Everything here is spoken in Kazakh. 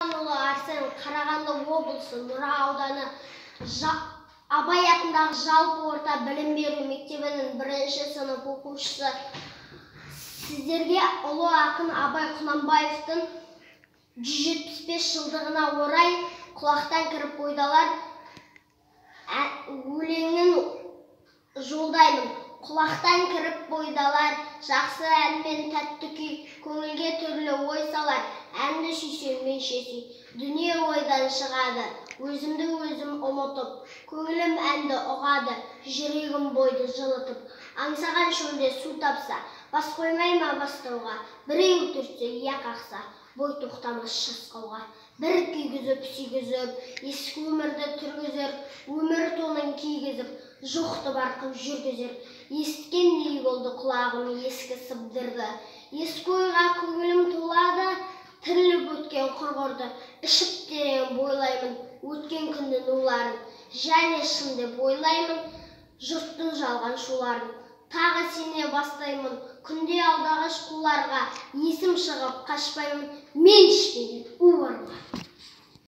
Арсен Қарағанды облысы Нұра ауданы Абай атындағы жалпы орта білім беру мектебінің 1-ші сынып оқушысы. Сіздерге ұлы ақын Абай Құнанбаевтың 175 жылдығына орай құлақтан кіріп бойдалар өлеңін жолдаймын. Құлақтан кіріп бойдалар, жақсы ән мен тәтті күй, көңілге түрлі ой салар, әнді сүйсем мен шесүй. Дүние ойдан шығады, өзімді өзім ұмытып, көңілім әнді ұғады, жүрегім бойды жылытып. Аңсаған шөлде су тапса, бас қоймай ма бастауға, біреу түртсе иә қақса, бой тоқтамас шасқауға. Бір күйгізіп, сүйгізіп, ескі өмірді түргізір, өмір тонын кигізіп, жоқты барқып жүргізір. Есткен не болды құлағым ескі сыбдырды, ескі ойға көңілім толады, тіріліп өткен құрғырды, ішіп терең бойлаймын өткен күннің уларын, және шын деп ойлаймын жұрттың жалған шуларын. Тағы сене бастаймын күнде алдағыш қуларға, есім шығып қашпаймын мен ішпеген у арман.